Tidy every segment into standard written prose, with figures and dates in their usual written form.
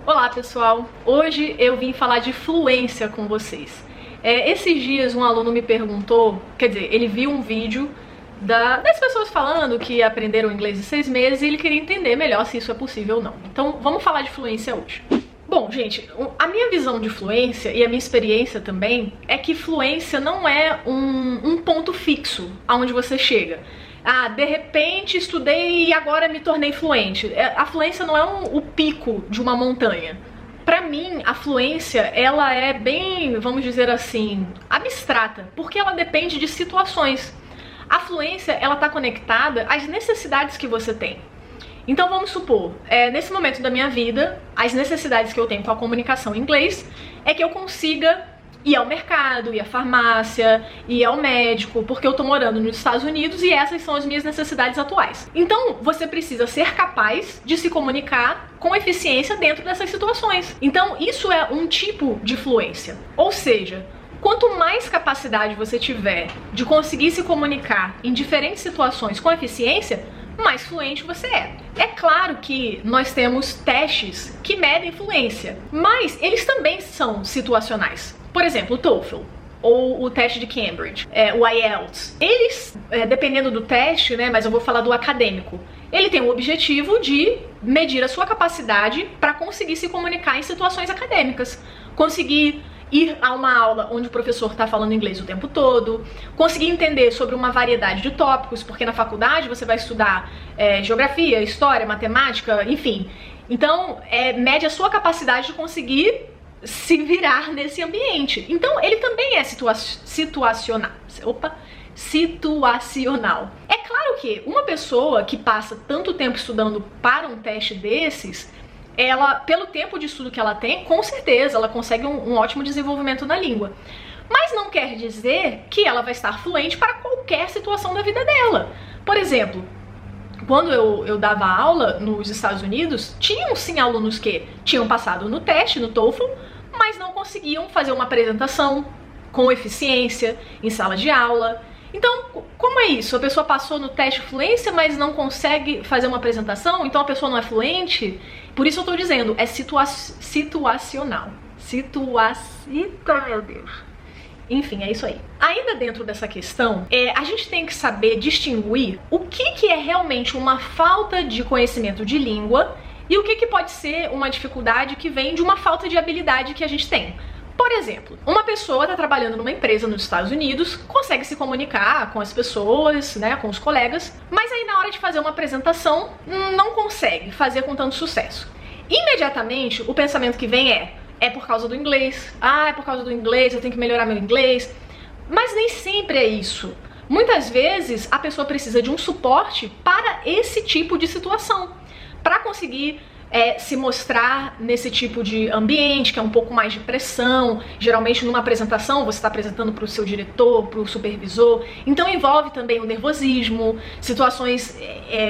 Olá pessoal, hoje eu vim falar de fluência com vocês. Esses dias um aluno me perguntou, quer dizer, ele viu um vídeo das pessoas falando que aprenderam inglês em 6 meses e ele queria entender melhor se isso é possível ou não. Então vamos falar de fluência hoje. Bom, gente, a minha visão de fluência e a minha experiência também é que fluência não é um ponto fixo aonde você chega. Ah, de repente estudei e agora me tornei fluente. A fluência não é o pico de uma montanha. Pra mim, a fluência, ela é bem, vamos dizer assim, abstrata, porque ela depende de situações. A fluência, ela tá conectada às necessidades que você tem. Então vamos supor, nesse momento da minha vida, as necessidades que eu tenho com a comunicação em inglês é que eu consiga ir ao mercado, ir à farmácia, ir ao médico, porque eu tô morando nos Estados Unidos e essas são as minhas necessidades atuais. Então você precisa ser capaz de se comunicar com eficiência dentro dessas situações. Então isso é um tipo de fluência. Ou seja, quanto mais capacidade você tiver de conseguir se comunicar em diferentes situações com eficiência, mais fluente você é. É claro que nós temos testes que medem fluência, mas eles também são situacionais. Por exemplo, o TOEFL ou o teste de Cambridge, o IELTS. Eles, dependendo do teste, né, mas eu vou falar do acadêmico, ele tem o objetivo de medir a sua capacidade para conseguir se comunicar em situações acadêmicas, conseguir ir a uma aula onde o professor está falando inglês o tempo todo, conseguir entender sobre uma variedade de tópicos, porque na faculdade você vai estudar geografia, história, matemática, enfim. Então, mede a sua capacidade de conseguir se virar nesse ambiente. Então, ele também é situacional. Situacional. É claro que uma pessoa que passa tanto tempo estudando para um teste desses, ela, pelo tempo de estudo que ela tem, com certeza ela consegue um ótimo desenvolvimento na língua. Mas não quer dizer que ela vai estar fluente para qualquer situação da vida dela. Por exemplo, quando eu dava aula nos Estados Unidos, tinham sim alunos que tinham passado no teste, no TOEFL, mas não conseguiam fazer uma apresentação com eficiência em sala de aula. Então, como é isso? A pessoa passou no teste de fluência, mas não consegue fazer uma apresentação, então a pessoa não é fluente? Por isso eu tô dizendo, é situacional. Meu Deus. Enfim, é isso aí. Ainda dentro dessa questão, a gente tem que saber distinguir o que é realmente uma falta de conhecimento de língua e o que pode ser uma dificuldade que vem de uma falta de habilidade que a gente tem. Por exemplo, uma pessoa está trabalhando numa empresa nos Estados Unidos, consegue se comunicar com as pessoas, né, com os colegas, mas aí na hora de fazer uma apresentação não consegue fazer com tanto sucesso. Imediatamente o pensamento que vem é por causa do inglês. Ah, é por causa do inglês, eu tenho que melhorar meu inglês. Mas nem sempre é isso. Muitas vezes a pessoa precisa de um suporte para esse tipo de situação, para conseguir se mostrar nesse tipo de ambiente, que é um pouco mais de pressão. Geralmente numa apresentação você está apresentando para o seu diretor, para o supervisor, então envolve também o nervosismo, situações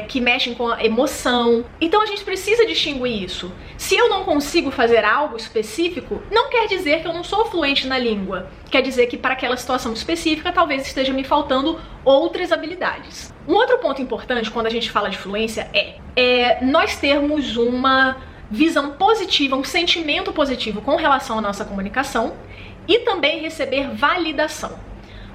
que mexem com a emoção. Então a gente precisa distinguir isso. Se eu não consigo fazer algo específico, não quer dizer que eu não sou fluente na língua. Quer dizer que para aquela situação específica talvez esteja me faltando outras habilidades. Um outro ponto importante quando a gente fala de fluência é nós termos uma visão positiva, um sentimento positivo com relação à nossa comunicação e também receber validação.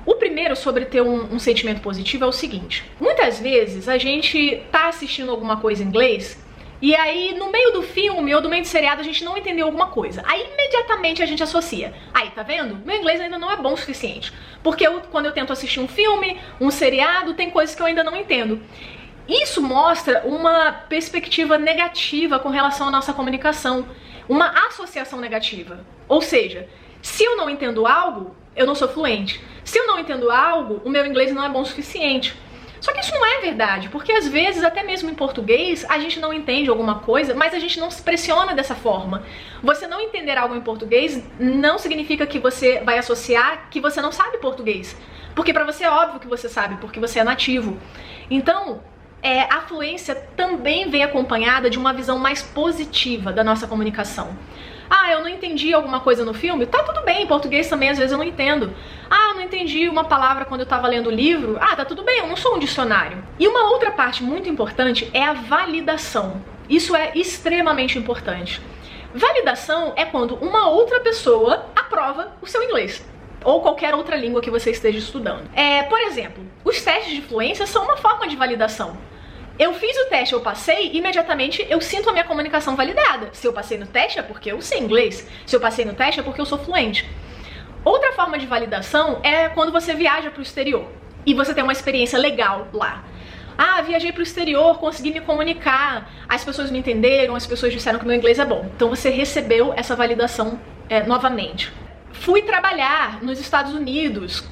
O primeiro sobre ter um sentimento positivo é o seguinte: muitas vezes a gente tá assistindo alguma coisa em inglês e aí no meio do filme ou do meio do seriado a gente não entendeu alguma coisa. Aí imediatamente a gente associa. Aí, tá vendo? Meu inglês ainda não é bom o suficiente. Porque quando eu tento assistir um filme, um seriado, tem coisas que eu ainda não entendo. Isso mostra uma perspectiva negativa com relação à nossa comunicação. Uma associação negativa. Ou seja, se eu não entendo algo, eu não sou fluente. Se eu não entendo algo, o meu inglês não é bom o suficiente. Só que isso não é verdade, porque às vezes, até mesmo em português, a gente não entende alguma coisa, mas a gente não se pressiona dessa forma. Você não entender algo em português não significa que você vai associar que você não sabe português. Porque pra você é óbvio que você sabe, porque você é nativo. Então, a fluência também vem acompanhada de uma visão mais positiva da nossa comunicação. Ah, eu não entendi alguma coisa no filme? Tá tudo bem, em português também às vezes eu não entendo. Ah, eu não entendi uma palavra quando eu tava lendo o livro. Ah, tá tudo bem, eu não sou um dicionário. E uma outra parte muito importante é a validação. Isso é extremamente importante. Validação é quando uma outra pessoa aprova o seu inglês, ou qualquer outra língua que você esteja estudando. Por exemplo, os testes de fluência são uma forma de validação. Eu fiz o teste, eu passei, imediatamente eu sinto a minha comunicação validada. Se eu passei no teste é porque eu sei inglês, se eu passei no teste é porque eu sou fluente. Outra forma de validação é quando você viaja para o exterior e você tem uma experiência legal lá. Viajei para o exterior, consegui me comunicar, as pessoas me entenderam, as pessoas disseram que meu inglês é bom. Então você recebeu essa validação novamente. Fui trabalhar nos Estados Unidos,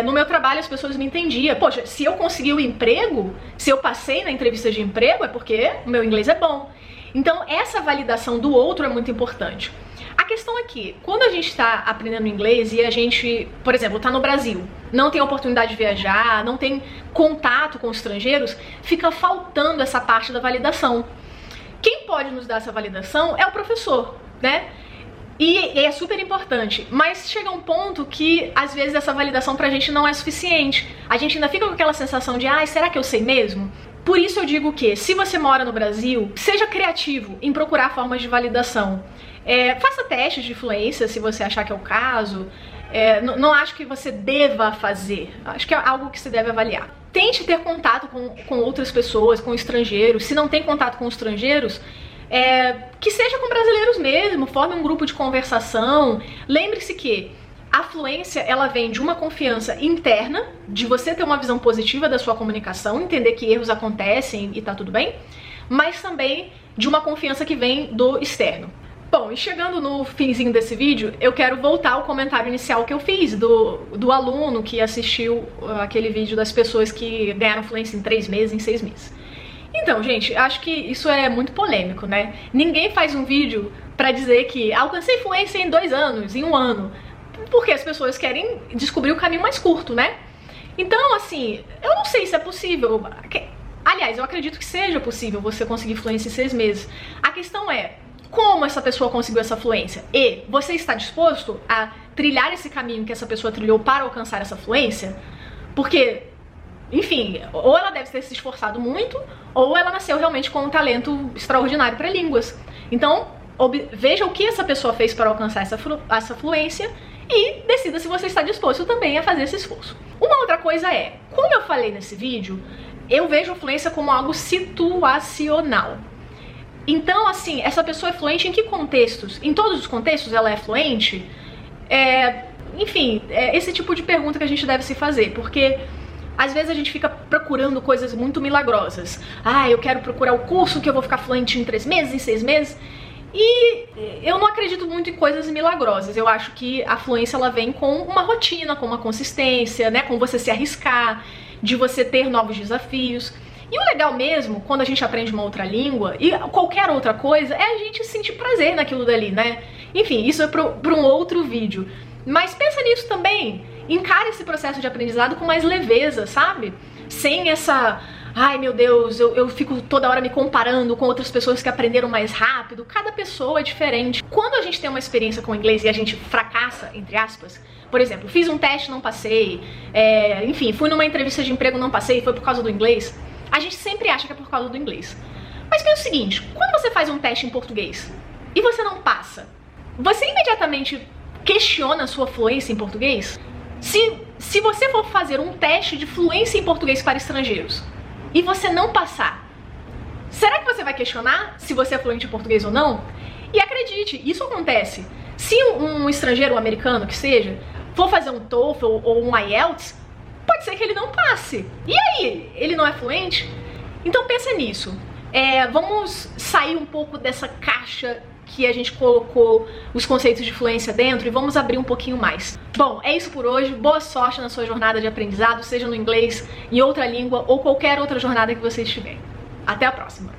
no meu trabalho as pessoas me entendiam. Poxa, se eu consegui o emprego, se eu passei na entrevista de emprego, é porque o meu inglês é bom. Então essa validação do outro é muito importante. A questão é que, quando a gente está aprendendo inglês e a gente, por exemplo, está no Brasil, não tem oportunidade de viajar, não tem contato com estrangeiros, fica faltando essa parte da validação. Quem pode nos dar essa validação é o professor, né? E é super importante, mas chega um ponto que às vezes essa validação pra gente não é suficiente. A gente ainda fica com aquela sensação de, será que eu sei mesmo? Por isso eu digo que, se você mora no Brasil, seja criativo em procurar formas de validação. Faça testes de fluência se você achar que é o caso. Não acho que você deva fazer, acho que é algo que você deve avaliar. Tente ter contato com outras pessoas, com estrangeiros. Se não tem contato com estrangeiros, que seja com brasileiros mesmo, forme um grupo de conversação. Lembre-se que a fluência, ela vem de uma confiança interna, de você ter uma visão positiva da sua comunicação, entender que erros acontecem e tá tudo bem, mas também de uma confiança que vem do externo. Bom, e chegando no finzinho desse vídeo, eu quero voltar ao comentário inicial que eu fiz do aluno que assistiu aquele vídeo das pessoas que ganharam fluência em 3 meses, em 6 meses. Então, gente, acho que isso é muito polêmico, né? Ninguém faz um vídeo pra dizer que alcancei fluência em 2 anos, em 1 ano, porque as pessoas querem descobrir o caminho mais curto, né? Então, assim, eu não sei se é possível. Aliás, eu acredito que seja possível você conseguir fluência em 6 meses. A questão é, como essa pessoa conseguiu essa fluência? E você está disposto a trilhar esse caminho que essa pessoa trilhou para alcançar essa fluência? Porque, enfim, ou ela deve ter se esforçado muito, ou ela nasceu realmente com um talento extraordinário para línguas. Então, veja o que essa pessoa fez para alcançar essa fluência e decida se você está disposto também a fazer esse esforço. Uma outra coisa é, como eu falei nesse vídeo, eu vejo a fluência como algo situacional. Então, assim, essa pessoa é fluente em que contextos? Em todos os contextos ela é fluente? Enfim, é esse tipo de pergunta que a gente deve se fazer, porque às vezes a gente fica procurando coisas muito milagrosas. Eu quero procurar o curso que eu vou ficar fluente em 3 meses, em 6 meses. E eu não acredito muito em coisas milagrosas. Eu acho que a fluência, ela vem com uma rotina, com uma consistência, né? Com você se arriscar, de você ter novos desafios. E o legal mesmo, quando a gente aprende uma outra língua e qualquer outra coisa, é a gente sentir prazer naquilo dali, né? Enfim, isso é para um outro vídeo. Mas pensa nisso também. Encare esse processo de aprendizado com mais leveza, sabe? Sem essa... Ai, meu Deus, eu fico toda hora me comparando com outras pessoas que aprenderam mais rápido. Cada pessoa é diferente. Quando a gente tem uma experiência com o inglês e a gente fracassa, entre aspas, por exemplo, fiz um teste, não passei, enfim, fui numa entrevista de emprego, não passei, foi por causa do inglês, a gente sempre acha que é por causa do inglês. Mas pensa o seguinte, quando você faz um teste em português e você não passa, você imediatamente questiona a sua fluência em português? Se você for fazer um teste de fluência em português para estrangeiros e você não passar, será que você vai questionar se você é fluente em português ou não? E acredite, isso acontece. Se um estrangeiro, um americano que seja, for fazer um TOEFL ou um IELTS, pode ser que ele não passe. E aí? Ele não é fluente? Então pensa nisso. Vamos sair um pouco dessa caixa que a gente colocou os conceitos de fluência dentro e vamos abrir um pouquinho mais. Bom, é isso por hoje. Boa sorte na sua jornada de aprendizado, seja no inglês, em outra língua ou qualquer outra jornada que você estiver. Até a próxima!